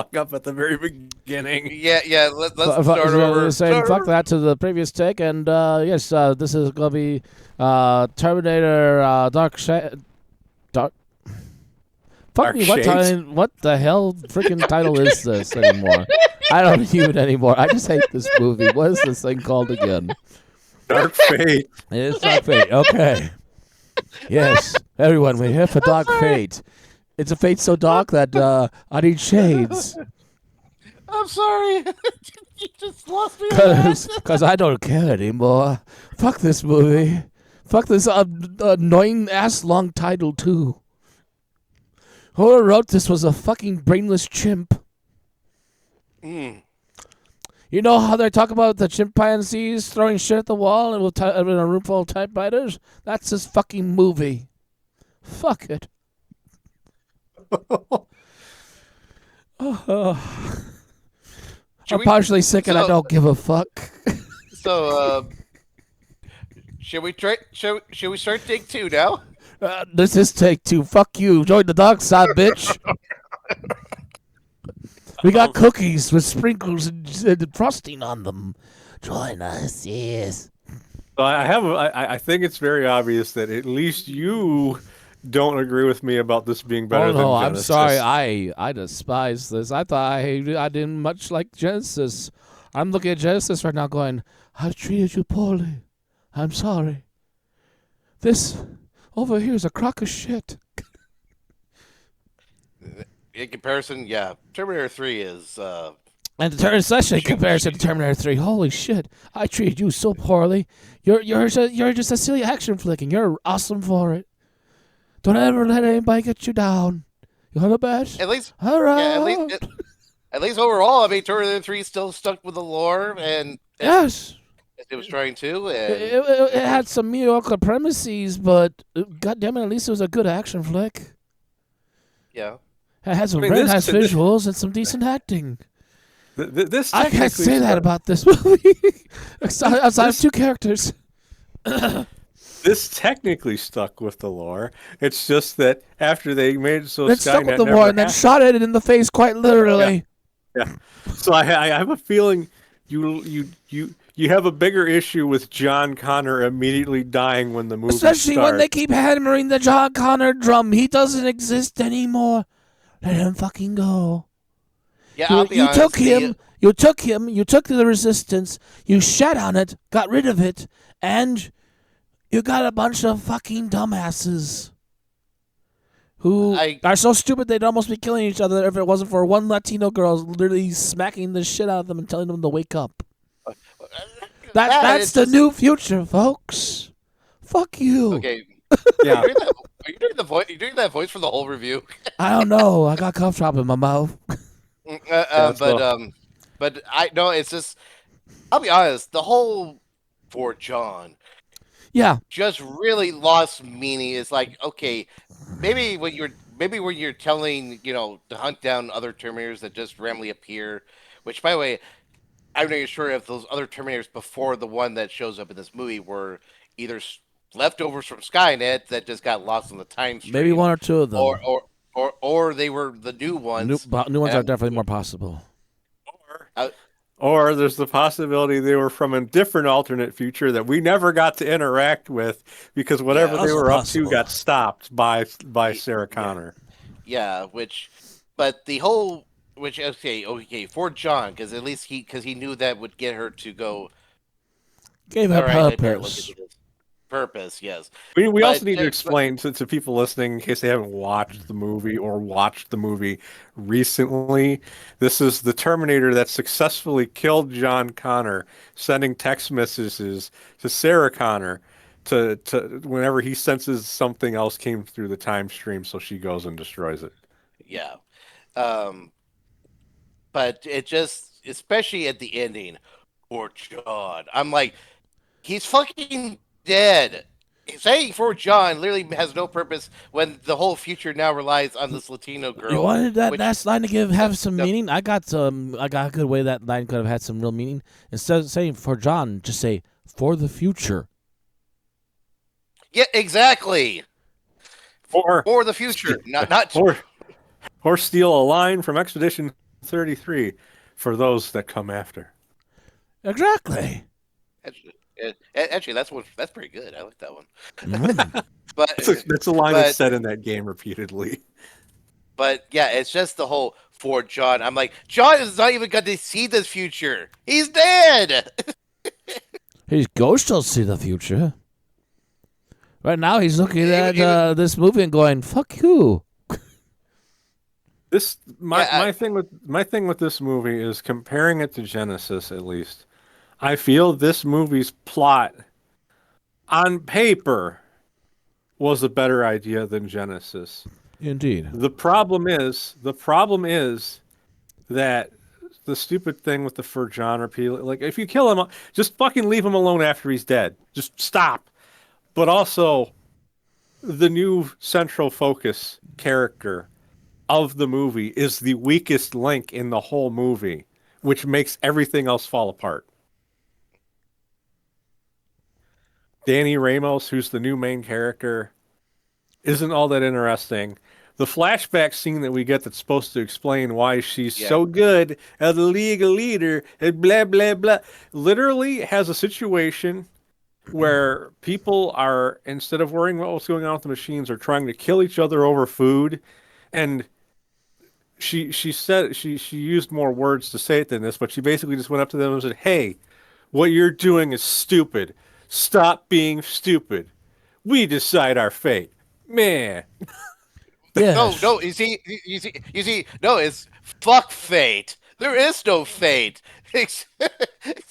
fuck up at the very beginning. Yeah. Let's start over. Saying fuck that to the previous take, and yes, this is gonna be Terminator Dark. Fuck Dark me, what Shades. time? What the hell freaking title is this anymore? I don't even anymore. I just hate this movie. What is this thing called again? Dark Fate. It is Dark Fate. Okay. Yes, everyone, we're here for Dark Fate. It's a fate so dark that I need shades. I'm sorry. You just lost me. On Because I don't care anymore. Fuck this movie. Fuck this annoying ass long title, too. Whoever wrote this was a fucking brainless chimp. Mm. You know how they talk about the chimpanzees throwing shit at the wall and in a room full of typewriters? That's this fucking movie. Fuck it. I'm partially sick and I don't give a fuck. So, should we try? Should we start take 2 now? This is take 2. Fuck you. Join the dark side, bitch. We got cookies with sprinkles and frosting on them. Join us, yes. So I think it's very obvious that at least you don't agree with me about this being better than I'm Genesis. sorry. I despise this. I thought I didn't much like Genesis. I'm looking at Genesis right now going, I treated you poorly. I'm sorry. This over here is a crock of shit. In comparison, yeah, Terminator 3 is. And especially in comparison to Terminator 3, holy shit! I treated you so poorly. You're just a silly action flick, and you're awesome for it. Don't ever let anybody get you down. You're the best. At least, all right. yeah, at least overall, I mean, Terminator 3 still stuck with the lore, and yes, it was trying to. And it had some mediocre premises, but goddamn it, at least it was a good action flick. Yeah, it had some very nice visuals and some decent acting. This I can't say that about this movie. outside of 2 characters. This technically stuck with the lore. It's just that after they made it so it Skynet stuck with the never lore and then shot it in the face quite literally. Yeah. So I have a feeling you have a bigger issue with John Connor immediately dying when the movie especially starts. when they keep hammering the John Connor drum. He doesn't exist anymore. Let him fucking go. Yeah, you took him. You took him. You took the resistance. You shat on it. Got rid of it, and you got a bunch of fucking dumbasses who are so stupid they'd almost be killing each other if it wasn't for one Latino girl literally smacking the shit out of them and telling them to wake up. That's the new future, folks. Fuck you. Okay. Yeah. Are you doing the voice? Are you doing that voice for the whole review? I don't know. I got cough drop in my mouth. But I know it's just. I'll be honest. The whole for John. Yeah. Just really lost meaning. It's like, okay, maybe when you're telling, to hunt down other Terminators that just randomly appear, which by the way, I'm not even sure if those other Terminators before the one that shows up in this movie were either leftovers from Skynet that just got lost in the time stream. Maybe 1 or 2 of them. Or they were the new ones. New ones are definitely more possible. Or there's the possibility they were from a different alternate future that we never got to interact with because whatever they were up to got stopped by Sarah Connor. Yeah, but the whole, okay, for John, because at least he knew that would get her to go. Gave her purpose, yes. We also need to explain to people listening, in case they haven't watched the movie or watched the movie recently, this is the Terminator that successfully killed John Connor, sending text messages to Sarah Connor to whenever he senses something else came through the time stream, so she goes and destroys it. Yeah. But it just, especially at the ending, for John, I'm like, he's fucking dead. Saying for John literally has no purpose when the whole future now relies on this Latino girl. You wanted that last line to have some meaning? I got a good way that line could have had some real meaning. Instead of saying for John, just say for the future. Yeah, exactly. For the future, not or steal a line from Expedition 33 for those that come after. Exactly. Actually, that's pretty good. I like that one. Mm. But That's a line that's but said in that game repeatedly. but yeah, it's just the whole for John. I'm like, John is not even going to see this future. He's dead. His ghost will see the future. Right now, he's looking Even, at even, this movie and going, "Fuck you." This yeah, my thing with this movie is comparing it to Genesis at least. I feel this movie's plot on paper was a better idea than Genesis. Indeed. The problem is that the stupid thing with the for John repeal, like if you kill him, just fucking leave him alone after he's dead. Just stop. But also the new central focus character of the movie is the weakest link in the whole movie, which makes everything else fall apart. Danny Ramos, who's the new main character, isn't all that interesting. The flashback scene that we get that's supposed to explain why she's yeah. so good as a legal leader and blah blah blah literally has a situation where people are, instead of worrying about what's going on with the machines, are trying to kill each other over food. And she said she used more words to say it than this, but she basically just went up to them and said, "Hey, what you're doing is stupid. Stop being stupid. We decide our fate." Man, No, Yes. no. You see. No, it's fuck fate. There is no fate.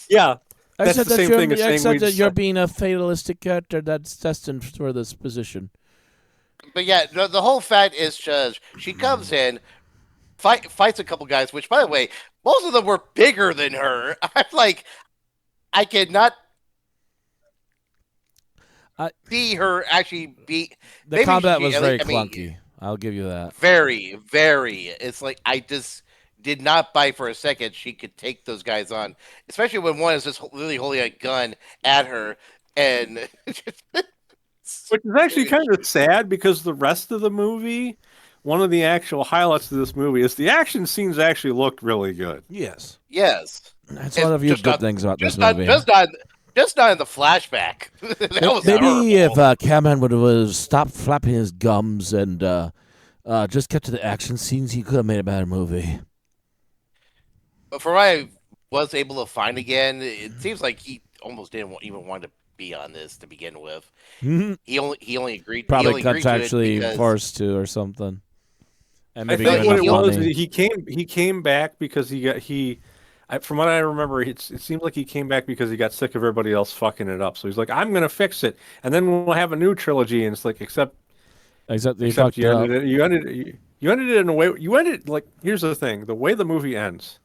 yeah, that's the same thing as saying we Except that you're decide. being a fatalistic character that's destined for this position. But yeah, the whole fact is just she comes in, fights a couple guys. Which, by the way, most of them were bigger than her. I'm like, I cannot I, see her actually be. the Maybe combat she. was very I mean, clunky. I'll give you that. very, very. It's like I just did not buy for a second she could take those guys on, especially when one is just literally holding a gun at her, and Which is actually kind of sad because the rest of the movie, one of the actual highlights of this movie is the action scenes actually look really good. Yes. yes, That's one it's of the few just good not, things about this just not, movie. just not in the flashback. That was Maybe if horrible. Cameron would have stopped flapping his gums and just kept to the action scenes, he could have made a better movie. But from what I was able to find again, it seems like he almost didn't even want to be on this to begin with. He Probably only agreed to it contractually because forced to or something, and I maybe no, get think what enough it was money. is he came back because from what I remember, it seems like he came back because he got sick of everybody else fucking it up. So he's like, I'm gonna fix it, and then we'll have a new trilogy. And it's like, Except they except fucked it up. you ended it in a way you ended like here's the thing, the way the movie ends.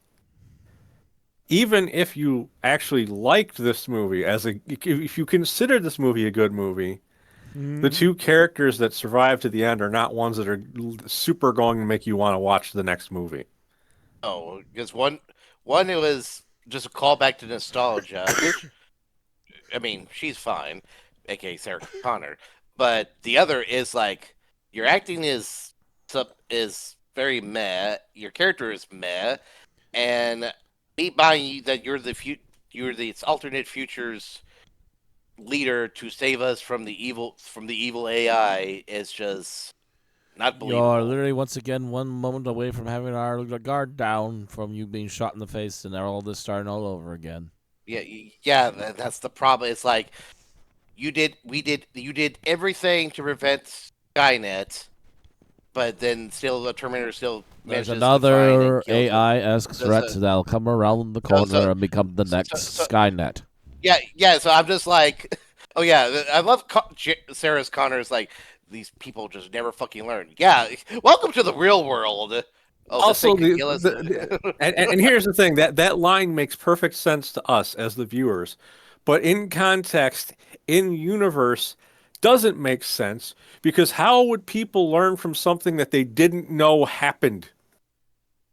Even if you actually liked this movie if you consider this movie a good movie, the Mm. two characters that survive to the end are not ones that are super going to make you want to watch the next movie. because one it was just a callback to nostalgia, which I mean she's fine, aka Sarah Connor, but the other is like your acting is very meh, your character is meh, and me buying you that you're the alternate futures leader to save us from the evil AI is just not You're believable. literally once again one moment away from having our guard down from you being shot in the face and all this starting all over again. Yeah, yeah, that's the problem. It's like you did everything to prevent Skynet, but then still the Terminator still There's manages to find and another kill the. AI-esque So, threat so, that'll come around the so, corner and become the next so Skynet. yeah, yeah. So I'm just like, oh yeah, I love Sarah's Connor's like these people just never fucking learn. Yeah, welcome to the real world. Oh, this thing Also, could kill us. and here's the thing that line makes perfect sense to us as the viewers, but in context, in universe, doesn't make sense because how would people learn from something that they didn't know happened?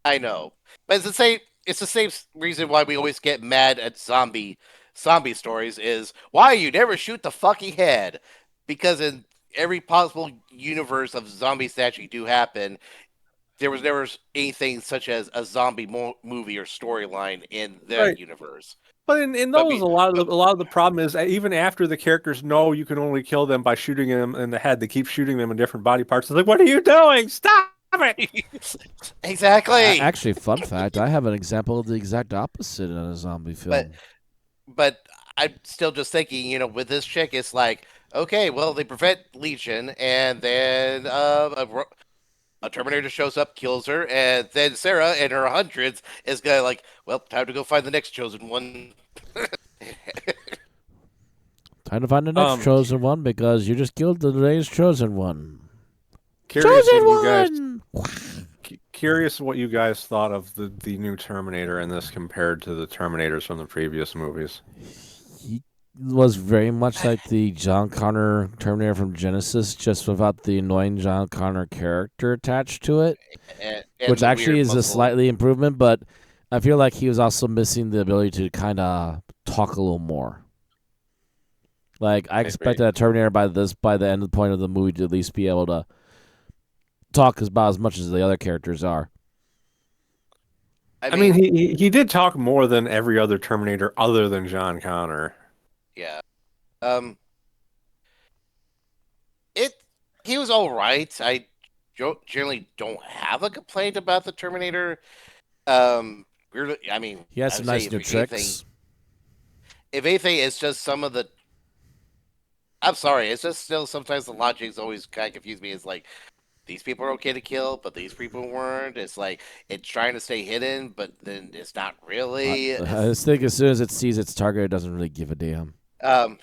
I know, but it's the same. It's the same reason why we always get mad at zombie stories. Is why you never shoot the fucking head, because in every possible universe of zombies that actually do happen, there was never anything such as a zombie movie or storyline in that Right. universe. But in But those, be, a lot of the problem is that even after the characters know you can only kill them by shooting them in the head, they keep shooting them in different body parts. It's like, what are you doing? Stop it! exactly. Actually, fun fact: I have an example of the exact opposite in a zombie But film. but I'm still just thinking, with this chick, it's like, okay, well, they prevent Legion, and then a Terminator shows up, kills her, and then Sarah and her hundreds is gonna like, well, time to go find the next chosen one. Time to find the next Um, chosen one because you just killed today's chosen one. curious Chosen what you guys one. curious what you guys thought of the new Terminator in this compared to the Terminators from the previous movies. He was very much like the John Connor Terminator from Genesis, just without the annoying John Connor character attached to it, And which the actually weird is a muscle. slightly improvement. But I feel like he was also missing the ability to kind of talk a little more. Like I I agree. expected a Terminator by the end of the point of the movie to at least be able to talk about as much as the other characters are. I I mean, mean, he did talk more than every other Terminator other than John Connor. yeah. Um, it he was all right. I generally don't have a complaint about the Terminator. Really, I mean, He has I some would say nice new tricks. if anything, it's just some of the. I'm sorry, it's just still sometimes the logic's always kind of confused me. It's like these people are okay to kill, but these people weren't. It's like it's trying to stay hidden, but then it's not really. I just think as soon as it sees its target, it doesn't really give a damn. Um,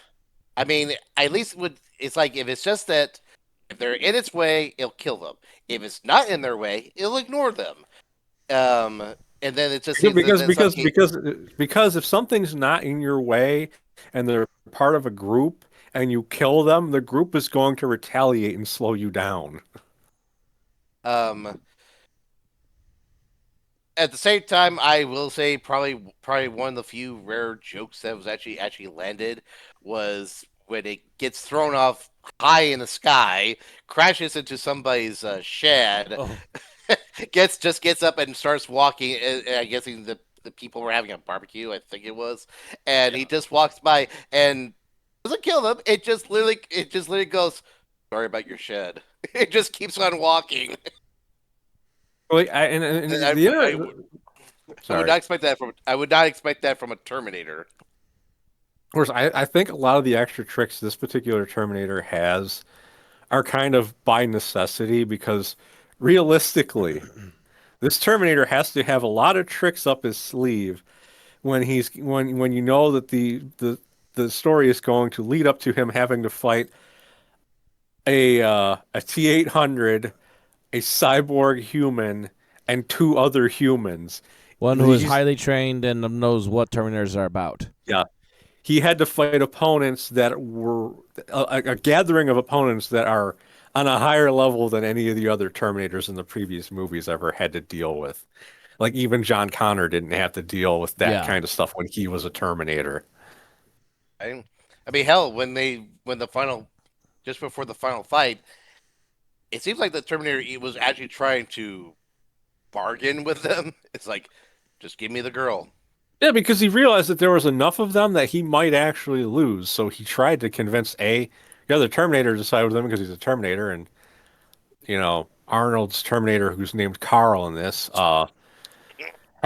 I mean, at least would it's like if it's just that if they're in its way, it'll kill them. If it's not in their way, it'll ignore them. And then it just seems that Because then some because case, because because if something's not in your way and they're part of a group and you kill them, the group is going to retaliate and slow you down. um at the same time, I will say probably one of the few rare jokes that was actually landed was when it gets thrown off high in the sky, crashes into somebody's shed, Oh, gets up and starts walking. I guess the people were having a barbecue, I think it was, and he just walks by and doesn't kill them. It just literally goes, "Sorry about your shed." It just keeps on walking. Like, and I, the I, I would sorry. not expect that from. I would not expect that from a Terminator. Of course, I think a lot of the extra tricks this particular Terminator has are kind of by necessity because realistically, this Terminator has to have a lot of tricks up his sleeve when you know that the story is going to lead up to him having to fight a T-800, a cyborg human, and two other humans. one who is He's highly trained and knows what Terminators are about. yeah, he had to fight opponents that were a gathering of opponents that are on a higher level than any of the other Terminators in the previous movies ever had to deal with. Like even John Connor didn't have to deal with that Yeah. kind of stuff when he was a Terminator. I, I mean, hell, when the final just before the final fight, it seems like the Terminator was actually trying to bargain with them. It's like, just give me the girl. Yeah, because he realized that there was enough of them that he might actually lose. So he tried to convince the other Terminator to side with him because he's a Terminator, and Arnold's Terminator, who's named Carl in this,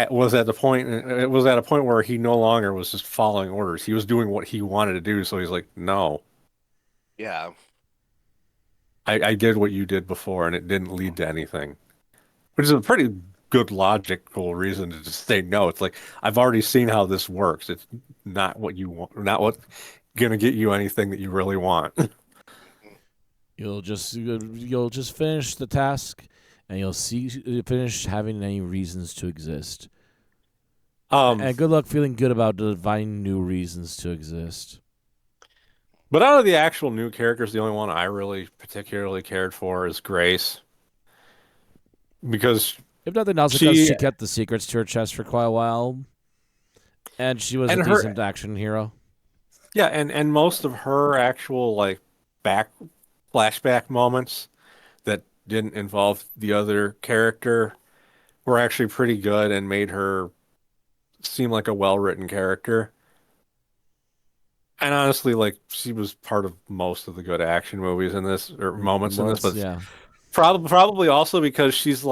was at the point. It was at a point where he no longer was just following orders. He was doing what he wanted to do. So he's like, "No, Yeah, I did what you did before, and it didn't lead to anything." Which is a pretty good logical reason to just say no. It's like I've already seen how this works. It's not what you want, not what gonna get you anything that you really want. You'll just finish the task, and you'll finish having any reasons to exist. Um, And good luck feeling good about finding new reasons to exist. but out of the actual new characters, the only one I really particularly cared for is Grace because If nothing else, because she she kept the secrets to her chest for quite a while, and she was a and her decent action hero. yeah, and most of her actual like back flashback moments that didn't involve the other character were actually pretty good and made her seem like a well-written character. And honestly, like she was part of most of the good action movies in this or moments in this, Months, but yeah. probably also because she's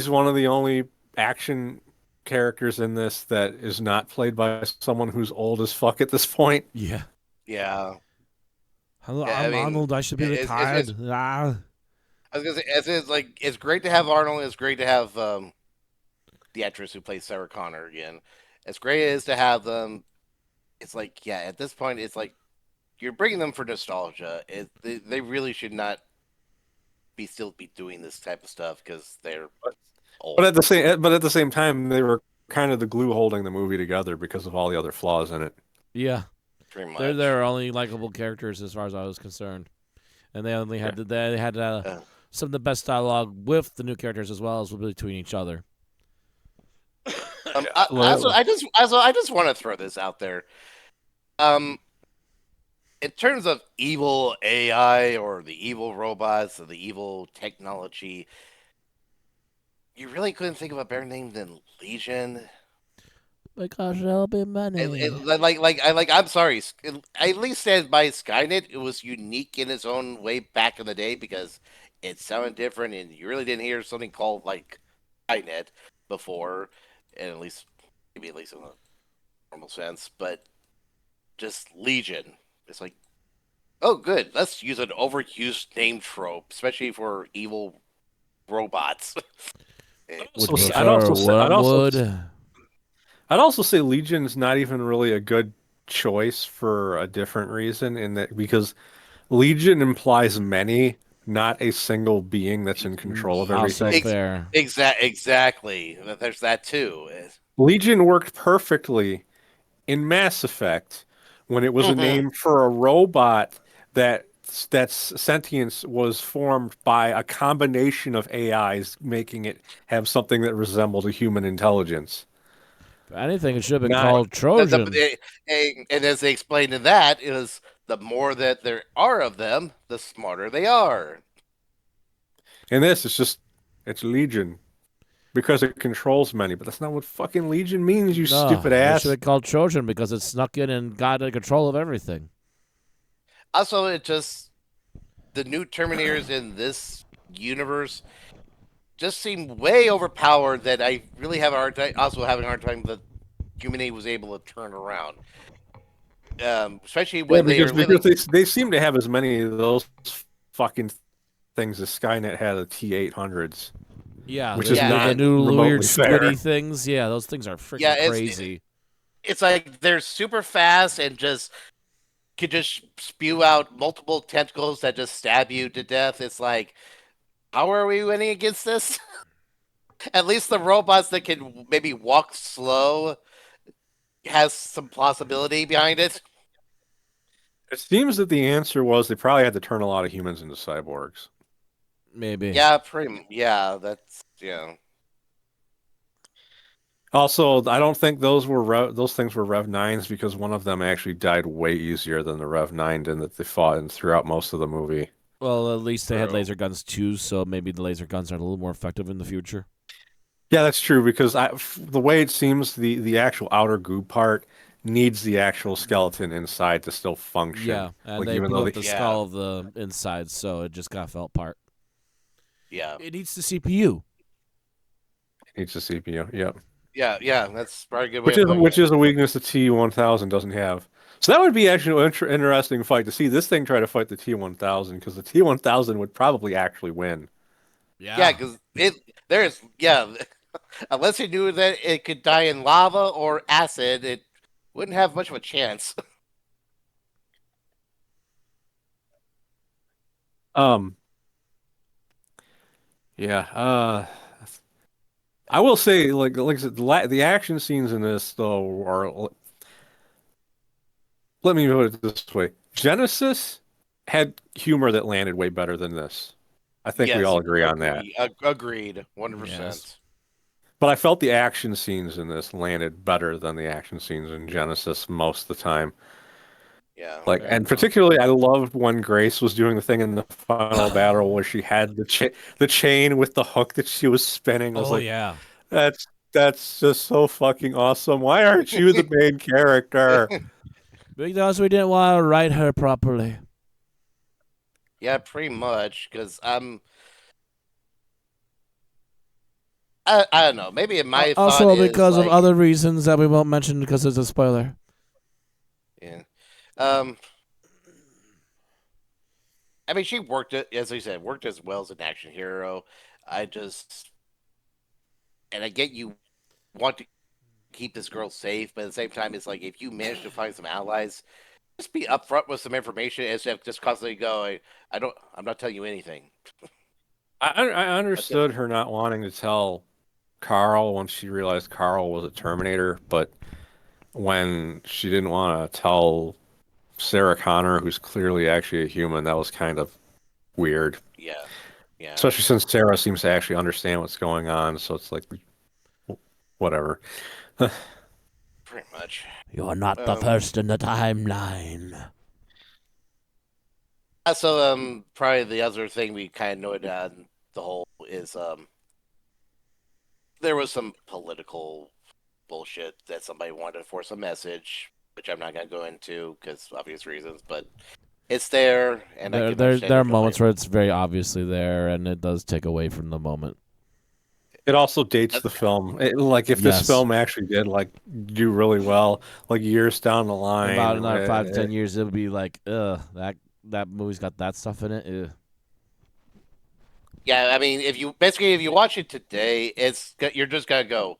one of the only action characters in this that is not played by someone who's old as fuck at this point. Yeah. Yeah. Hello, Yeah, I I'm mean, Arnold. I should be it's retired. Ah. I was gonna say it's like it's great to have Arnold. It's great to have the actress who plays Sarah Connor again. As great as to have them, it's like yeah. At this point, it's like you're bringing them for nostalgia. They really should not be still be doing this type of stuff because they're But old, at the same time, they were kind of the glue holding the movie together because of all the other flaws in it. Yeah. pretty They're much. only likable characters as far as I was concerned. And they only Yeah. had they had Uh, some of the best dialogue with the new characters as well as between each other. I just want to throw this out there. Um, in terms of evil AI or the evil robots or the evil technology, you really couldn't think of a better name than Legion. Because there'll be money. I'm sorry. At least said by Skynet, it was unique in its own way back in the day because it sounded different, and you really didn't hear something called like Skynet before, and at least maybe at least in a normal sense. But just Legion, it's like, oh, good. Let's use an overused name trope, especially for evil robots. Would I'd prefer also say Wormwood. I'd also say Legion's not even really a good choice for a different reason in that because Legion implies many, not a single being that's in control of Also everything. fair. Exactly. There's that too. Legion worked perfectly in Mass Effect when it was a Mhm. name for a robot that that's sentience was formed by a combination of AIs making it have something that resembled a human intelligence. If anything, it should have been Not called Trojan. And as they explained in that is the more that there are of them, the smarter they are. in this, it's Legion because it controls many, but that's not what fucking Legion means, you No, stupid it should ass. have been called Trojan because it snuck in and got in control of everything. Also, it just the new Terminators in this universe just seem way overpowered that I really have a hard time also having a hard time that humanity was able to turn around. Especially Yeah, when they because are living they seem to have as many of those fucking things as Skynet had of T-800s, Yeah, which is yeah, the not and new weird remotely fair. squiddy things. Yeah, those things are yeah, freaking crazy. it's like they're super fast and just could just spew out multiple tentacles that just stab you to death. It's like, how are we winning against this? At least the robots that can maybe walk slow has some plausibility behind it. It seems that the answer was they probably had to turn a lot of humans into cyborgs. Maybe. Yeah, yeah, that's yeah. Also, I don't think those things were Rev 9s because one of them actually died way easier than the Rev 9 did that they fought in throughout most of the movie. Well, at least they had True. laser guns too, so maybe the laser guns are a little more effective in the future. Yeah, that's true because the way it seems, the actual outer goo part needs the actual skeleton inside to still function. Yeah, and Like they even blew though up the the Yeah, skull of the inside, so it just kind of fell apart. yeah, It needs the CPU. needs the CPU. Yep. yeah. That's probably a good way Which of is putting which it. is a weakness the T1000 doesn't have. So that would be actually an interesting fight to see this thing try to fight the T1000 because the T1000 would probably actually win. Yeah, Yeah. because it there's yeah. Unless you knew that it could die in lava or acid, it wouldn't have much of a chance. Um, yeah. I will say, like I said, the action scenes in this though are. Let me put it this way: Genesis had humor that landed way better than this. I think we Yes, all agree on that. agreed, Yes. 100%. But I felt the action scenes in this landed better than the action scenes in Genesis most of the time. Yeah. Like, Fair and enough. particularly, I loved when Grace was doing the thing in the final battle where she had the chain with the hook that she was spinning. I was Oh like, yeah. that's just so fucking awesome. Why aren't you the main character? Because we didn't want to write her properly. Yeah, pretty much. Because I don't know. Maybe my thought Also is because of like, other reasons that we won't mention because it's a spoiler. yeah. Um, I mean, she worked it as I said, worked as well as an action hero. I just, and I get you want to keep this girl safe, but at the same time, it's like if you manage to find some allies, just be upfront with some information instead of just constantly going, I'm not telling you anything. I That's it. understood her not wanting to tell Carl once she realized Carl was a Terminator, but when she didn't want to tell Sarah Connor, who's clearly actually a human, that was kind of weird. Yeah, yeah, Especially since Sarah seems to actually understand what's going on, so it's like whatever. pretty much. You're not the Um, first in the timeline. so probably the other thing we kind of noted on the whole is there was some political bullshit that somebody wanted to force a message, which I'm not gonna go into because obvious reasons, but it's there, and I can understand There are there's nobody. moments where it's very obviously there, and it does take away from the moment. It also dates Uh, the film. Like if this Yes. film actually did like do really well, like years down the In line, about another 5 to 10 years, it'll be like, ugh, that movie's got that stuff in it. Ugh. Yeah, I mean, if you watch it today, you're just gonna go,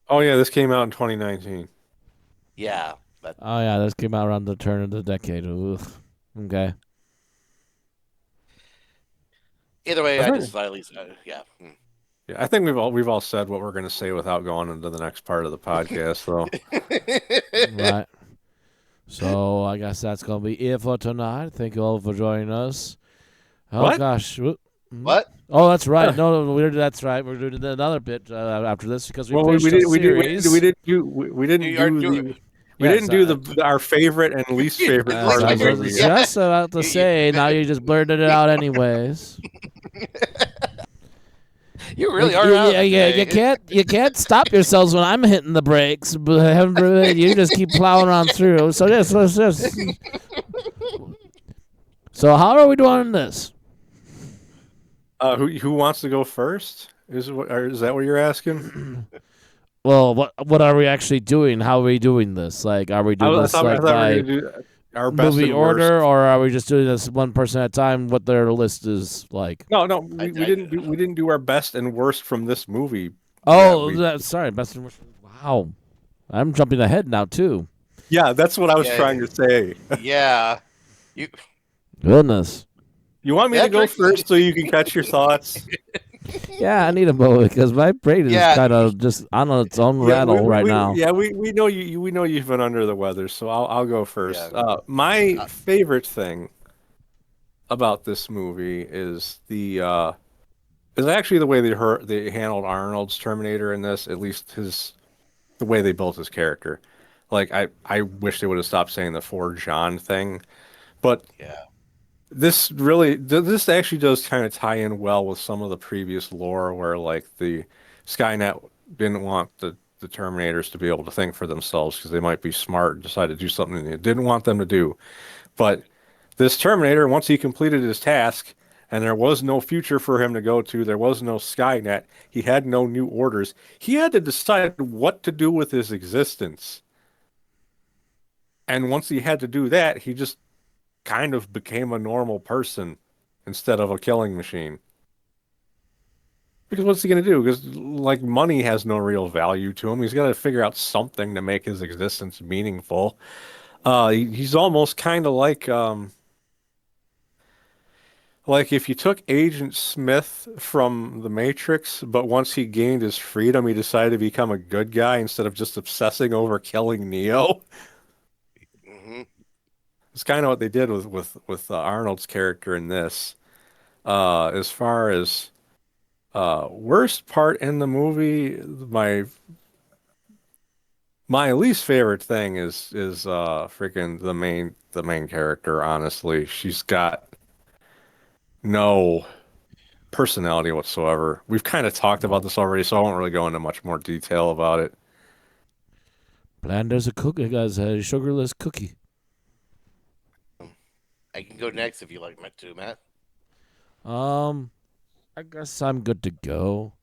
oh yeah, this came out in 2019. yeah. But Oh yeah, this came out around the turn of the decade. Ugh. Okay. either way, I I just think thought at least, yeah. yeah, I think we've all said what we're going to say without going into the next part of the podcast, though. Right. So I guess that's gonna be it for tonight. Thank you all for joining us. Oh What? gosh. Mhm. What? Oh, that's right. Huh. No, that's right. We're doing another bit after this because we Well, finished a series. we didn't You are do doing. the we didn't Yes. do our favorite and least favorite At Yes, least part I of the favorite. was movie yet. Yeah. just about to say. Now you just blurted it out anyways. You really are out of it today. You can't stop yourselves when I'm hitting the brakes, but heaven forbid you just keep plowing on through. So yes, let's just. So how are we doing this? Who wants to go first? Is that what you're asking? Well, what are we actually doing? How are we doing this? Like, are we doing this I like thought we were by going to do our best movie and worst. order, or are we just doing this one person at a time? What their list is like? No, no, I, we didn't do our best and worst from this movie that Oh, we. sorry, best and worst. Wow, I'm jumping ahead now too. Yeah, that's what I was yeah, trying to say. yeah. You, Goodness. You want me to go Patrick. first so you can catch your thoughts? Yeah, I need a moment because my brain is Yeah, kind of just on its own Yeah, rattle right now. we know we know you've been under the weather, so I'll go yeah. first. My Uh, favorite thing about this movie is actually the way they handled Arnold's Terminator in this, at least the way they built his character. Like I wish they would have stopped saying the for John thing, but yeah. this actually does kind of tie in well with some of the previous lore where like the Skynet didn't want the Terminators to be able to think for themselves because they might be smart and decide to do something they didn't want them to do. But this Terminator, once he completed his task and there was no future for him to go to, there was no Skynet, he had no new orders, he had to decide what to do with his existence. And once he had to do that, he just kind of became a normal person instead of a killing machine. Because what's he going to do? Because like money has no real value to him. He's got to figure out something to make his existence meaningful. He's almost kind of like if you took Agent Smith from The Matrix, but once he gained his freedom, he decided to become a good guy instead of just obsessing over killing Neo. Hmm. It's kind of what they did with Arnold's character in this. As far as worst part in the movie, my My least favorite thing is freaking the main character, honestly. She's got no personality whatsoever. We've kind of talked about this already, so I won't really go into much more detail about it. Bland as a cookie, guys. A sugarless cookie. I can go next if you like me to, Matt. Um, I guess I'm good to go.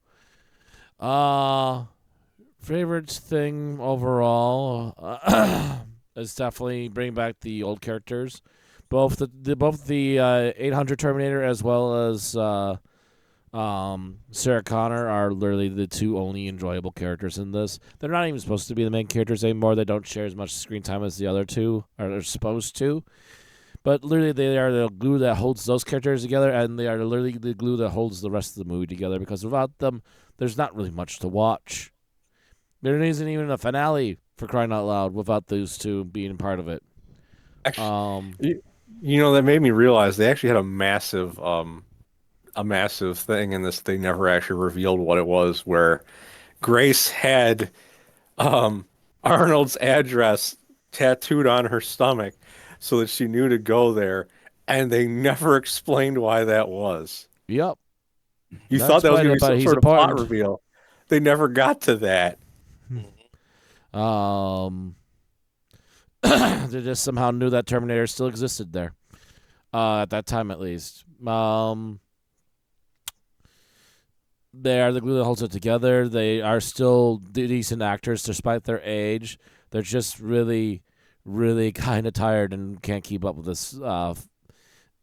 Uh, favorite thing overall is definitely bring back the old characters, both the 800 Terminator as well as Sarah Connor are literally the two only enjoyable characters in this. They're not even supposed to be the main characters anymore. They don't share as much screen time as the other two are supposed to. But literally, they are the glue that holds those characters together, and they are literally the glue that holds the rest of the movie together. Because without them, there's not really much to watch. There isn't even a finale for crying out loud without those two being part of it. Actually, Um, that made me realize they actually had a massive thing in this. They never actually revealed what it was, where Grace had um Arnold's address tattooed on her stomach so that she knew to go there, and they never explained why that was. yep, You not thought that was explained going to it, be but some he's sort of plot important. reveal. They never got to that. Mhm. Um, they just somehow knew that Terminator still existed there. At that time, at least. They are the glue that holds it together. They are still decent actors despite their age. They're just really, really kind of tired and can't keep up with this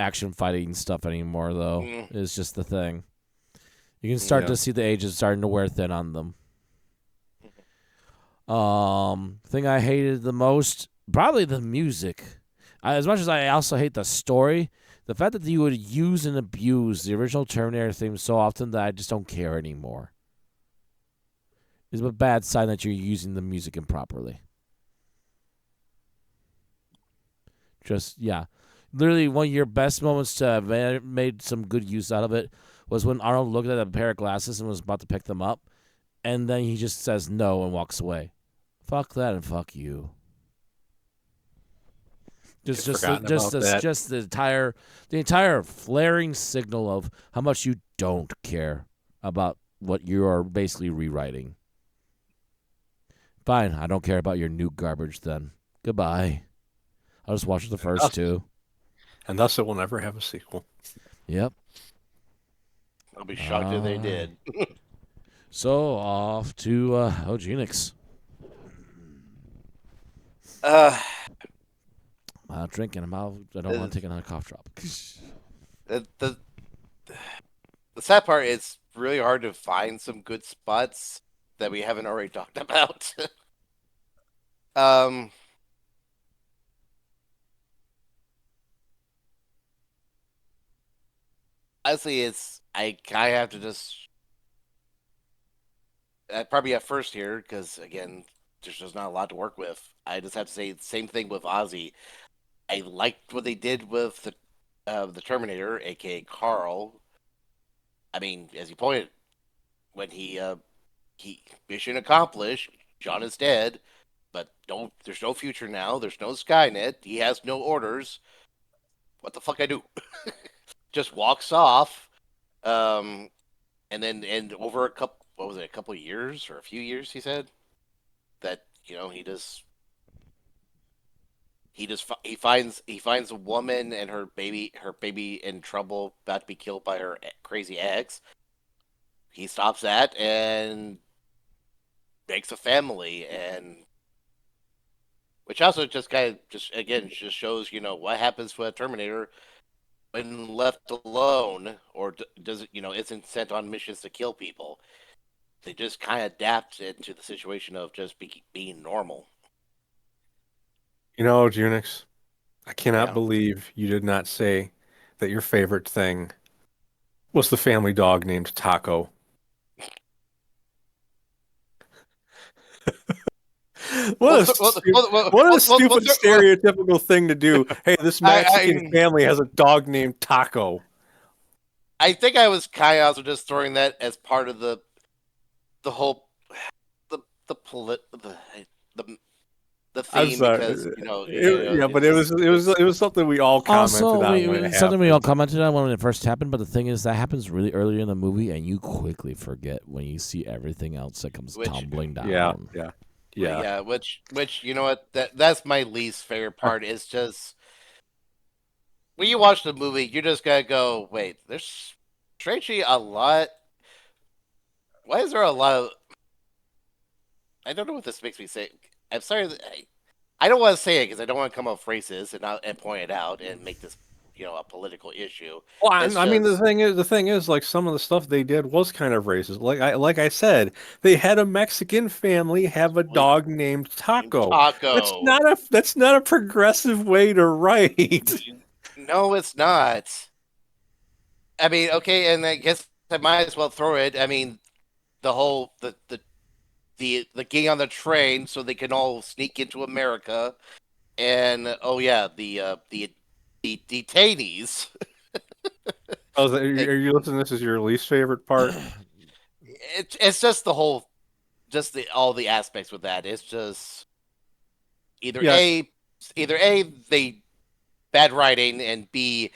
action fighting stuff anymore, though, Mm, is just the thing. You can start Yeah. to see the age is starting to wear thin on them. Thing I hated the most, probably the music. As much as I also hate the story, the fact that you would use and abuse the original Terminator theme so often that I just don't care anymore is a bad sign that you're using the music improperly. Just yeah, literally one of your best moments to have made some good use out of it was when Arnold looked at a pair of glasses and was about to pick them up, and then he just says no and walks away. Fuck that and fuck you. I'd Just the forgotten about that. just the entire flaring signal of how much you don't care about what you are basically rewriting. Fine, I don't care about your new garbage then. Goodbye. I'll just watch the And first thus, two. and thus it will never have a sequel. Yep. I'll be shocked if they Uh, did. so off to Eugenics. Uh, Drinking. I don't want the, to take another cough drop. the the the sad part is really hard to find some good spots that we haven't already talked about. um, Honestly, it's I have to just probably at first here because again, there's just not a lot to work with. I just have to say the same thing with Ozzy. I liked what they did with the Terminator, aka Carl. I mean, as you pointed, when he mission accomplished, John is dead, but no, there's no future now. There's no Skynet. He has no orders. What the fuck I do? Just walks off. Um, and over a couple, what was it, a couple of years or a few years? He said that he finds a woman and her baby in trouble, about to be killed by her crazy ex. He stops that and makes a family, and which also just kind of just again just shows what happens with a Terminator when left alone, or does it isn't sent on missions to kill people. They just kind of adapt it to the situation of just being normal. Junix, I cannot Yeah. believe you did not say that your favorite thing was the family dog named Taco. What Well, a well, stu- well, well, what a well, well, stupid stereotypical thing to do. Hey, this Mexican I family has a dog named Taco. I think I was kind of also just throwing that as part of the whole the the I'm theme because sorry. Yeah, but it's just it was something we all commented Also, on when it it's something we all happened. commented on when it first happened. But the thing is, that happens really early in the movie, and you quickly forget when you see everything else that comes which tumbling Yeah, down. yeah, well, yeah. yeah, which you know what that's my least favorite part is just when you watch the movie, you just gotta go, wait, there's strangely a lot. Why is there a lot of? I don't know what this makes me say. I'm sorry. I don't want to say it because I don't want to come off racist and point it out and make this a political issue. Well, It's I mean, just the thing is, like some of the stuff they did was kind of racist. Like I said, they had a Mexican family have a like dog named Taco. taco. That's not a progressive way to write. No, it's not. I mean, okay, and I guess I might as well throw it. I mean, the whole the getting on the train so they can all sneak into America, and oh yeah, the detainees. Oh, are you listening? This is your least favorite part? It's just the whole, just all the aspects with that. It's just either Yeah, a either a they bad writing and b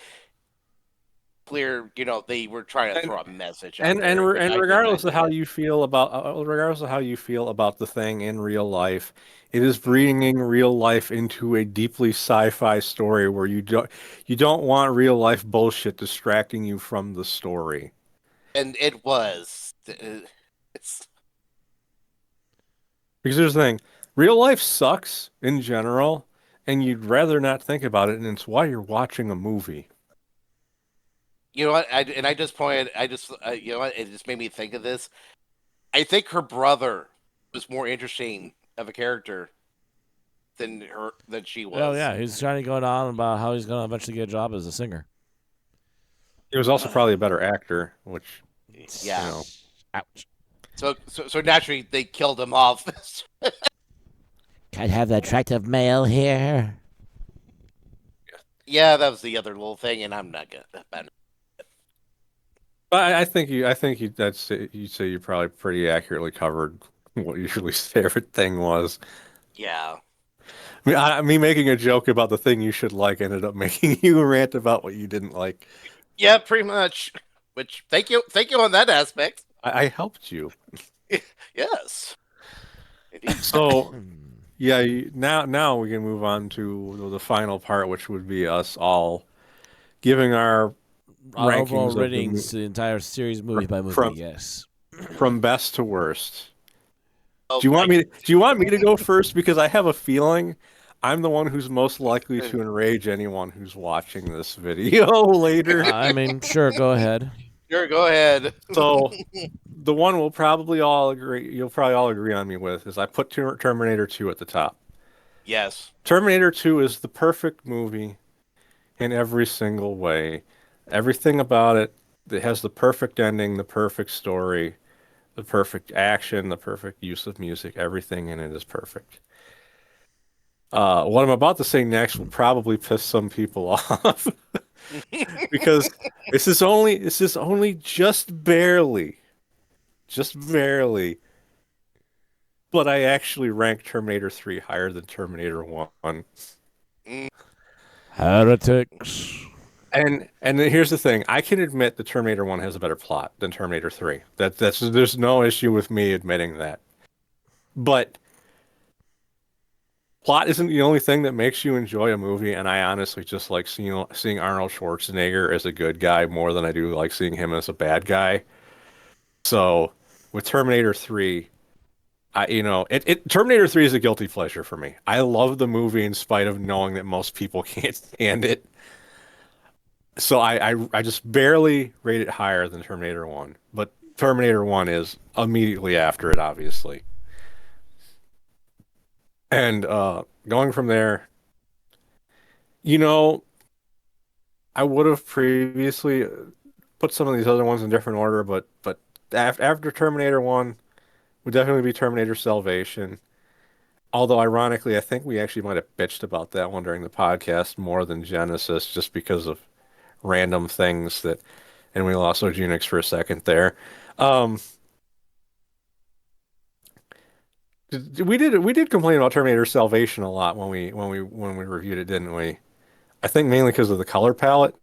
clear. They were trying to and throw a message out there, which and I did not regardless of how dig. you feel about regardless of how you feel about the thing in real life, it is Mhm. bringing real life into a deeply sci-fi story where you don't want real life bullshit distracting you from the story. And it was. It's Because here's the thing, real life sucks in general, and you'd rather not think about it, and it's why you're watching a movie. you know what I just pointed. I just you know what it just made me think of this. I think her brother was more interesting of a character than she Well, was. yeah, he's trying to go on about how he's going to eventually get a job as a singer. He was also probably a better actor, which, you Yeah. know, Ouch. So naturally they killed him off. Can't have the attractive male here. Yeah, that was the other little thing, and I'm not gonna. but I think you'd say you probably pretty accurately covered what your least favorite thing was. Yeah, Me making a joke about the thing you should like ended up making you rant about what you didn't like. yeah, pretty much. Which thank you on that aspect. I helped you. Yes, indeed. So yeah, now we can move on to the final part, which would be us all giving our Our overall rankings of ratings to the entire series, movie by movie. from Yes. best to worst. Oh, Do you want me to go first? Because I have a feeling I'm the one who's most likely to enrage anyone who's watching this video later. I mean, sure, go ahead. sure, go ahead. So the one you'll probably all agree on me with is I put Terminator 2 at the top. Yes. Terminator 2 is the perfect movie in every single way. Everything about it, it has the perfect ending, the perfect story, the perfect action, the perfect use of music. Everything in it is perfect. What I'm about to say next will probably piss some people off because this is only just barely, but I actually rank Terminator 3 higher than Terminator 1. Mm, Heretics. And here's the thing, I can admit that Terminator 1 has a better plot than Terminator 3. That's there's no issue with me admitting that. But plot isn't the only thing that makes you enjoy a movie, and I honestly just like seeing Arnold Schwarzenegger as a good guy more than I do like seeing him as a bad guy. So with Terminator 3, Terminator 3 is a guilty pleasure for me. I love the movie in spite of knowing that most people can't stand it. So I just barely rate it higher than Terminator 1, but Terminator 1 is immediately after it, obviously. And going from there, you know, I would have previously put some of these other ones in different order, but after Terminator 1 would definitely be Terminator Salvation. Although ironically, I think we actually might have bitched about that one during the podcast more than Genesis just because of random things that, and we lost Eugenics for a second there. Um, We did complain about Terminator Salvation a lot when we reviewed it, didn't we? I think mainly because of the color palette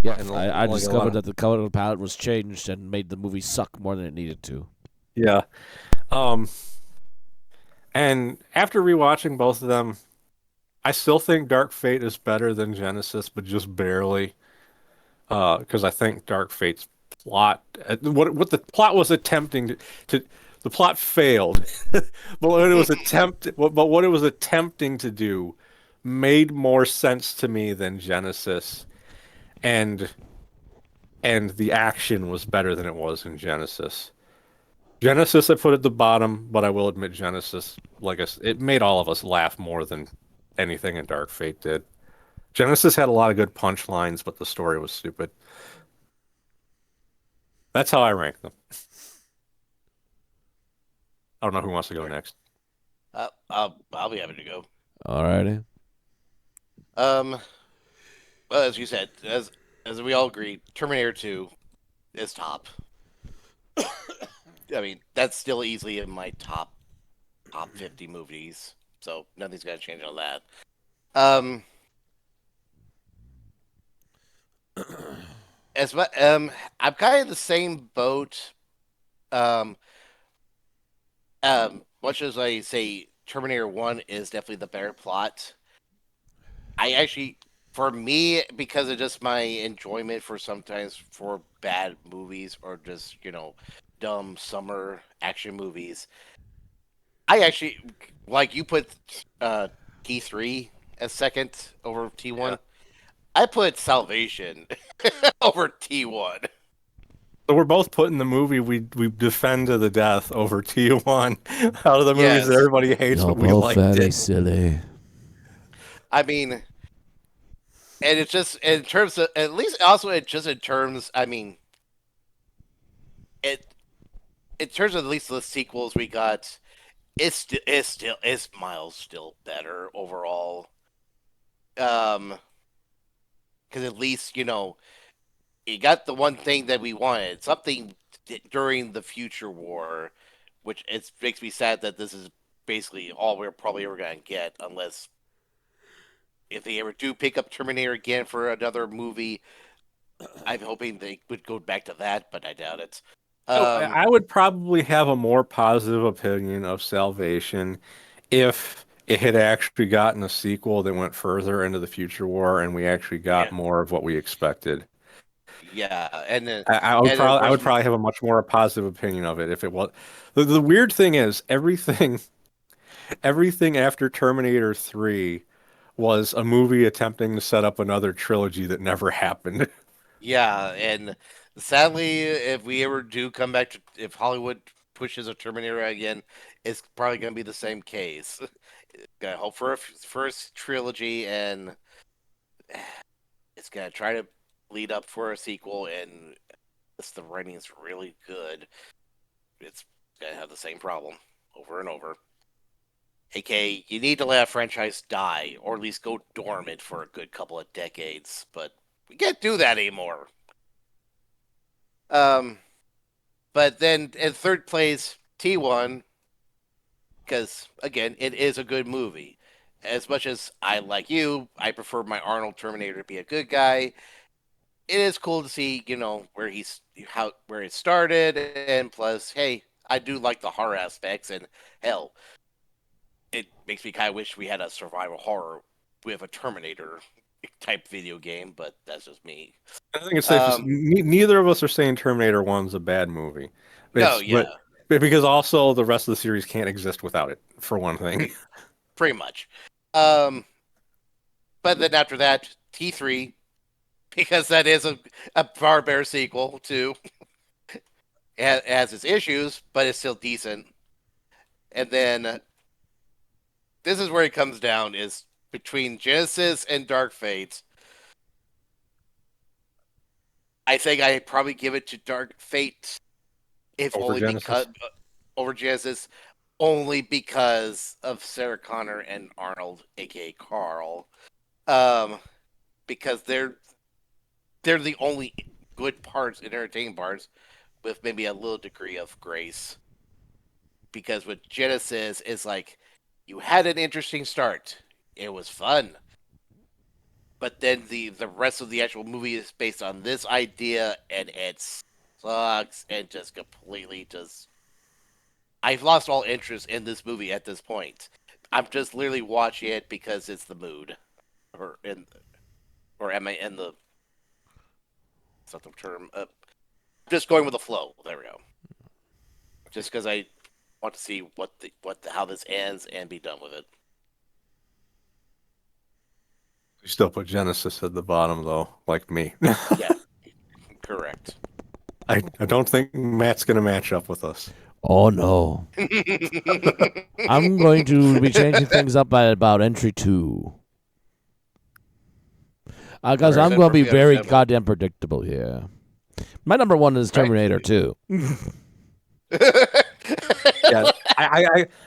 Yeah, and I like a lot discovered of that the color palette was changed and made the movie suck more than it needed to. yeah. Um, and after rewatching both of them, I still think Dark Fate is better than Genesis, but just barely. Because I think Dark Fate's plot, what the plot was attempting to the plot failed, but what it was what it was attempting to do made more sense to me than Genesis, and and the action was better than it was in Genesis. Genesis I put at the bottom, but I will admit Genesis, it made all of us laugh more than anything in Dark Fate did. Genesis had a lot of good punchlines, but the story was stupid. That's how I rank them. I don't know who wants to go Sure. next. I'll be happy to go. Alrighty. Um, well, as you said, as we all agreed, Terminator 2 is top. I mean, that's still easily in my top 50 movies. So nothing's gonna change on that. Um, as mu- I'm kind of the same boat. Um, much as I say Terminator 1 is definitely the better plot. I actually, for me, because of just my enjoyment for sometimes for bad movies or just dumb summer action movies, I actually like you put uh, T3 as second over Yeah. T1. I put Salvation over T1. So we're both putting the movie we defend to the death over T1 out of the movies that Yes, everybody hates, You're but we both liked very it. silly. I mean, and it's just in terms of at least also it just in terms. I mean, it in terms of at least the sequels we got, it's miles still better overall. Because at least you got the one thing that we wanted, something during the future war, which it makes me sad that this is basically all we're probably ever gonna get, unless if they ever do pick up Terminator again for another movie. I'm hoping they would go back to that, but I doubt it. Um, I would probably have a more positive opinion of Salvation if it had actually gotten a sequel that went further into the future war and we actually got yeah, more of what we expected. yeah, and then I of I course, would probably have a much more positive opinion of it if it was. The weird thing is everything after Terminator 3 was a movie attempting to set up another trilogy that never happened. yeah, and sadly, if we ever do come back to if Hollywood pushes a Terminator again, it's probably going to be the same case. Gonna hope for a first trilogy, and it's gonna try to lead up for a sequel. And if the writing is really good, it's gonna have the same problem over and over. AK, you need to let a franchise die, or at least go dormant for a good couple of decades. But we can't do that anymore. Um, but then in third place, T1, because again, it is a good movie. As much as I like you, I prefer my Arnold Terminator to be a good guy. It is cool to see, where he's how where it started, and plus, hey, I do like the horror aspects, and hell, it makes me kind of wish we had a survival horror with a Terminator type video game, but that's just me. I think it's safe to say Um, neither of us are saying Terminator 1's a bad movie. no, It's yeah, but because also the rest of the series can't exist without it, for one thing. pretty much. Um, but then after that, T3, because that is a far better sequel to it has its issues, but it's still decent. And then this is where it comes down is between Genesis and Dark Fate. I think I probably give it to Dark Fate, if Over only because Genesis. over Genesis, only because of Sarah Connor and Arnold, aka Carl. Um, because they're the only good parts and entertaining parts, with maybe a little degree of grace because with Genesis is like you had an interesting start. It was fun. But then the rest of the actual movie is based on this idea and it sucks and just completely just I've lost all interest in this movie at this point. I'm just literally watching it because it's the mood. Or in or am I in the it's not the term just going with the flow. There we go. Just because I want to see how this ends and be done with it. You still put Genesis at the bottom, though, like me. Yeah, correct. I don't think Matt's going to match up with us. Oh no. I'm going to be changing things up at about entry 2. Because I'm going to be very goddamn predictable here. My number 1 is Terminator 2. Yeah,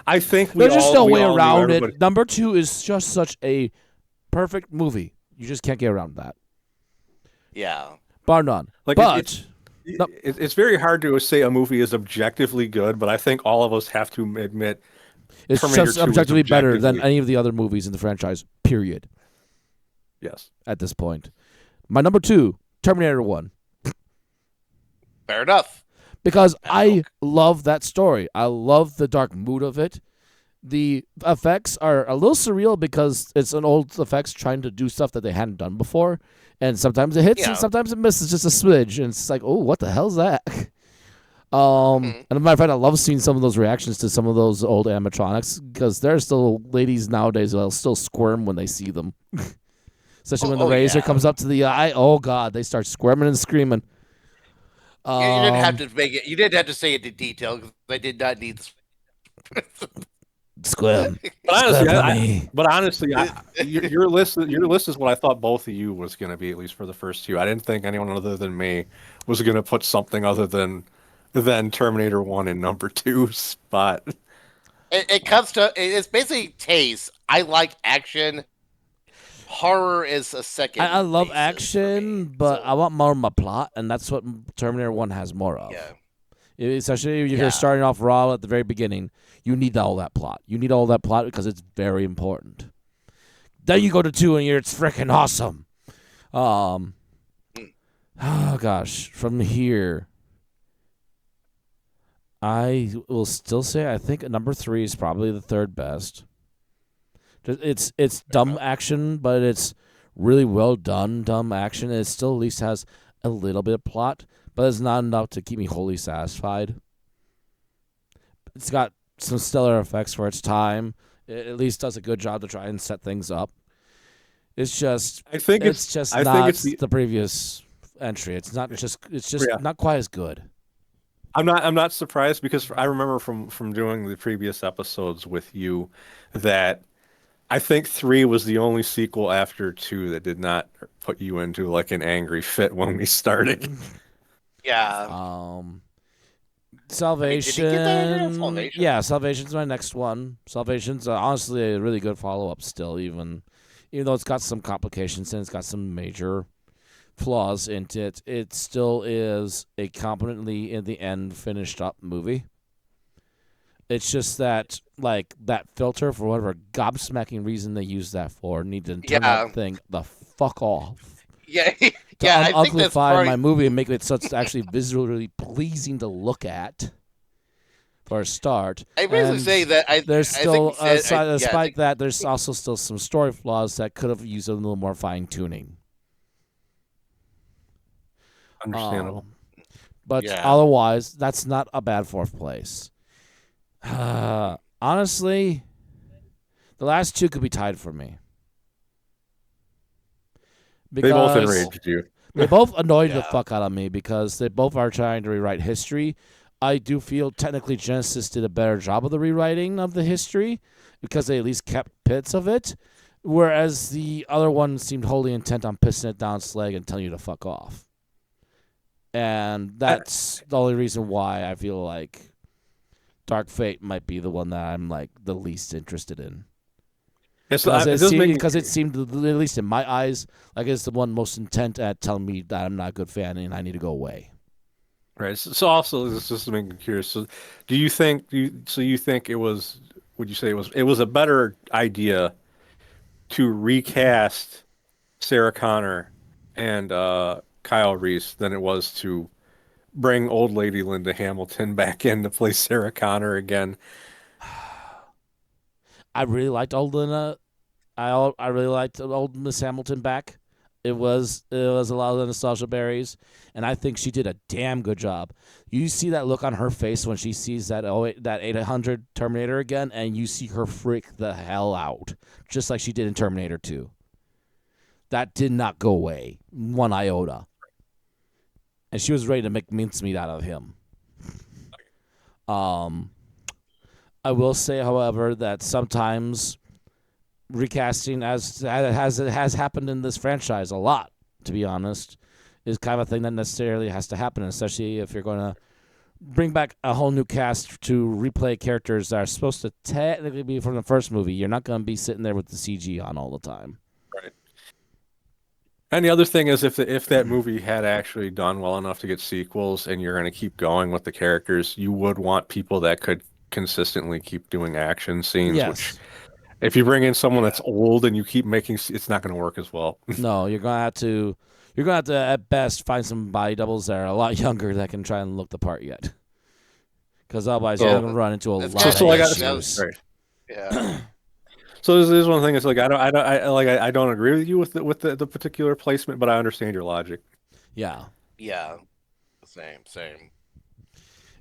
I think There's just no way all knew around everybody- it. Number 2 is just such a perfect movie. You just can't get around that. Yeah. Bar none. Like, But no. It's very hard to say a movie is objectively good, but I think all of us have to admit it's Terminator just 2 is objectively better than objectively- any of the other movies in the franchise, period, yes. at this point. My number 2, Terminator 1. Fair enough. Because I love that story. I love the dark mood of it. The effects are a little surreal because it's an old effects trying to do stuff that they hadn't done before. And sometimes it hits and sometimes it misses just a smidge. And it's like, oh, what the hell's that? And as a matter of fact, I love seeing some of those reactions to some of those old animatronics because there are still ladies nowadays that'll still squirm when they see them. Especially when the razor comes up to the eye. Oh, God, they start squirming and screaming. You didn't have to make it. You didn't have to say it in detail because I did not need. Squirm. But honestly, your list is what I thought both of you was going to be, at least for the first 2. I didn't think anyone other than me was going to put something other than Terminator 1 in number 2 spot. It comes to it's basically taste. I like action. Horror is a second. I love basis action, for me, but so, I want more of my plot, and that's what Terminator 1 has more of. yeah. Especially if you're starting off raw at the very beginning, you need all that plot. You need all that plot because it's very important. Then you go to 2 and it's freaking awesome. Oh gosh, from here, I will still say I think number 3 is probably the third best. It's dumb action, but it's really well done dumb action. It still at least has a little bit of plot, but it's not enough to keep me wholly satisfied. It's got some stellar effects for its time. It at least does a good job to try and set things up. It's just I think it's not the previous entry. It's just not quite as good. I'm not surprised because I remember from doing the previous episodes with you that I think 3 was the only sequel after 2 that did not put you into like an angry fit when we started. Yeah. Salvation. Did you get that? Salvation? Yeah, Salvation's my next one. Salvation's honestly a really good follow-up still, even though it's got some complications and it's got some major flaws in it. It still is a competently, in the end, finished up movie. It's just that, like, that filter, for whatever gobsmacking reason they use that for, need to turn that thing the fuck off. Yeah. To I think that's uglify probably... my movie and make it so it's actually visually pleasing to look at, for a start. I basically say that there's still, despite that, there's also still some story flaws that could have used a little more fine-tuning. Understandable. But otherwise, that's not a bad 4th place. Honestly, the last 2 could be tied for me. They both enraged you. They both annoyed the fuck out of me because they both are trying to rewrite history. I do feel technically Genesis did a better job of the rewriting of the history because they at least kept bits of it, whereas the other one seemed wholly intent on pissing it down slag and telling you to fuck off. And that's the only reason why I feel like Dark Fate might be the one that I'm like the least interested in. Because it seemed, at least in my eyes, like it's the one most intent at telling me that I'm not a good fan and I need to go away. Right. So also, this is just making me curious. So, do you think so you think it was? Would you say it was a better idea to recast Sarah Connor and Kyle Reese than it was to bring old lady Linda Hamilton back in to play Sarah Connor again? I really liked old Lena. I really liked old Miss Hamilton back. It was a lot of the nostalgia berries, and I think she did a damn good job. You see that look on her face when she sees that 800 Terminator again, and you see her freak the hell out, just like she did in Terminator 2. That did not go away one iota, and she was ready to make mincemeat out of him. Um, I will say, however, that sometimes recasting, as it has happened in this franchise a lot, to be honest, is kind of a thing that necessarily has to happen, especially if you're going to bring back a whole new cast to replay characters that are supposed to technically be from the first movie. You're not going to be sitting there with the CG on all the time. Right. And the other thing is, if that movie had actually done well enough to get sequels, and you're going to keep going with the characters, you would want people that could consistently keep doing action scenes. Which, Yes. if you bring in someone Yeah. that's old and you keep making, it's not going to work as well. No, you're going to have to. You're going to have to, at best, find some body doubles that are a lot younger that can try and look the part yet. Because otherwise, you're So, going to run into a That's lot so, kind of so of like, that issues. was right. yeah. So this is one thing. It's like I don't agree with you with the particular placement, but I understand your logic. Yeah. Yeah. Same.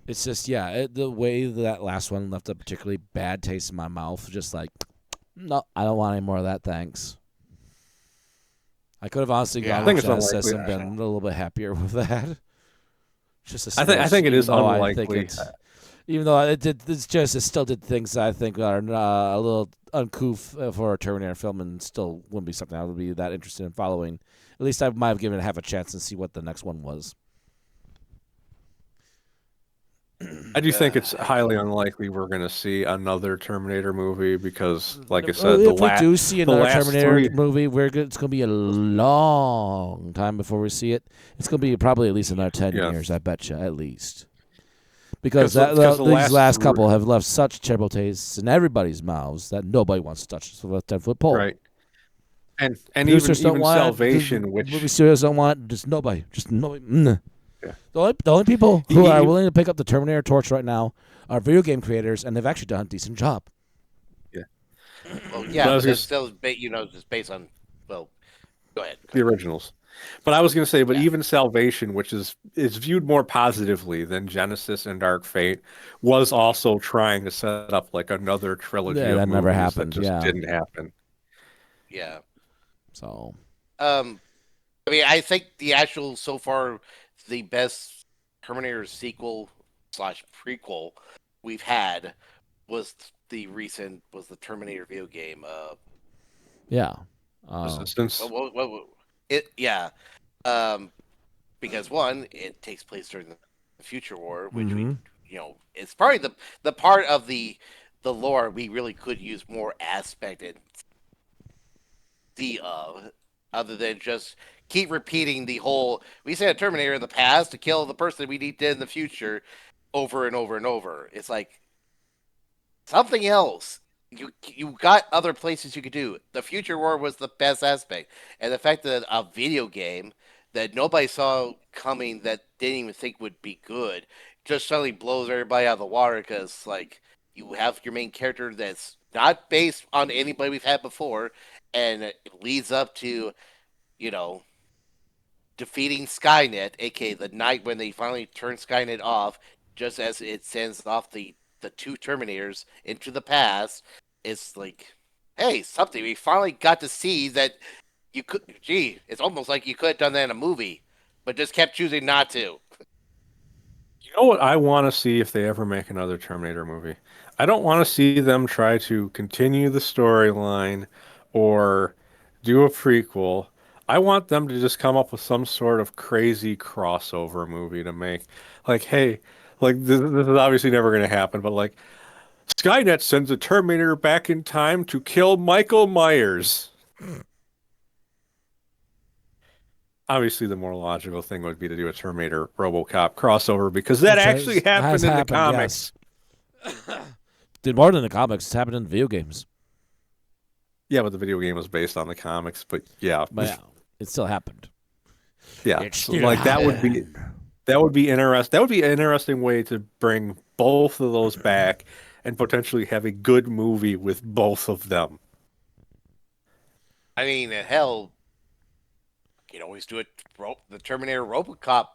It's just, yeah, the way that last one left a particularly bad taste in my mouth. Just like, no, I don't want any more of that, thanks. I could have honestly Yeah. gone I with think it's Genesis unlikely. and been a little bit happier with that. Just a I think smidge, it even is though I think unlikely. even though it did, this Genesis still did things that I think are a little uncouth for a Terminator film, and still wouldn't be something I would be that interested in following. At least I might have given it half a chance and see what the next one was. I do think Uh, it's highly unlikely we're going to see another Terminator movie because, like I Well, said, if we do see the another last Terminator three. movie, it's going to be a long time before we see it. It's going to be probably at least another 10 Yeah, years, I bet you, at least. Because because the these last last three, couple have left such terrible tastes in everybody's mouths that nobody wants to touch this with a 10-foot pole. right, and even Producers don't even want it. The Salvation, movie which studios don't want it. Just nobody. Just nobody. yeah, The only people E- who e- are e- willing to pick up the Terminator torch right now are video game creators, and they've actually done a decent job. yeah. well, But yeah, I was but gonna that's still just based on. Well, go ahead. Go the ahead. originals. But I was going to say, but Yeah. even Salvation, which is viewed more positively than Genesis and Dark Fate, was also trying to set up like another trilogy Yeah, of that never movies that happened. just Yeah. didn't happen. Yeah. So Um. I mean, I think the actual so far the best Terminator sequel slash prequel we've had was the Terminator video game. yeah. Resistance, Yeah. Um. Because one, it takes place during the future war, which Mm-hmm. it's probably the part of the lore we really could use more aspect and see of, other than just keep repeating the whole we sent a Terminator in the past to kill the person we need to in the future over and over and over. It's like something else. You got other places you could do. The future war was the best aspect, and the fact that a video game that nobody saw coming, that didn't even think would be good, just suddenly blows everybody out of the water because like you have your main character that's not based on anybody we've had before, and it leads up to you know defeating Skynet, aka the night when they finally turn Skynet off, just as it sends off the two Terminators into the past. It's like, hey, something we finally got to see that you could. Gee, it's almost like you could have done that in a movie, but just kept choosing not to. you know what I want to see if they ever make another Terminator movie? I don't want to see them try to continue the storyline or do a prequel. I want them to just come up with some sort of crazy crossover movie to make. Like, hey, like this is obviously never going to happen, but like Skynet sends a Terminator back in time to kill Michael Myers. obviously the more logical thing would be to do a Terminator RoboCop crossover because that Which actually has happened in the happened, comics. yes. Did more than the comics. It's happened in video games. Yeah, but the video game was based on the comics. But yeah, But yeah, it still happened. yeah, It so, still like happened. that would be interesting. That would be an interesting way to bring both of those back and potentially have a good movie with both of them. I mean, hell, you can always do the Terminator RoboCop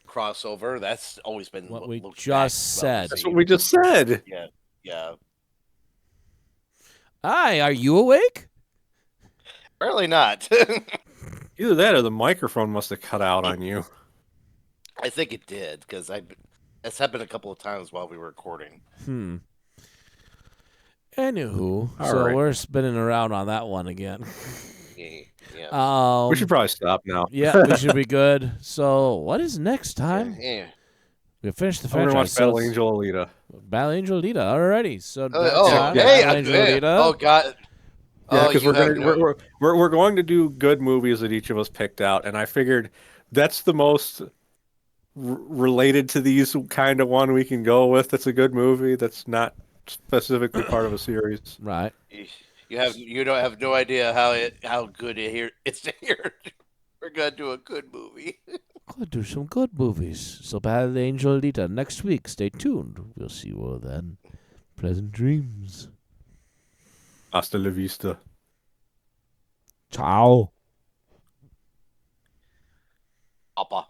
crossover. That's always been What we looked back just well said. That's what received. we just said. Yeah, yeah. Hi, are you awake? Apparently not. Either that or the microphone must have cut out on you. I think it did because it's happened a couple of times while we were recording. Anywho, All so right. we're spinning around on that one again. Yeah. We should probably stop now. Yeah, we should be good. So, what is next time? Yeah. We finished the I'm gonna watch franchise. Battle it's Angel Alita. Battle Angel Alita. Alrighty. So next Oh, time, hey, Battle Angel Alita. oh God. Yeah, Oh, because you have no. we're going to do good movies that each of us picked out, and I figured that's the most related to these kind of one we can go with. That's a good movie. That's not specifically part of a series. Right. You don't have no idea how good it's to hear. We're gonna do a good movie. Gonna do some good movies. So Battle Angel Alita next week. Stay tuned. We'll see you all then. Pleasant dreams. Hasta la vista. Ciao. Papa.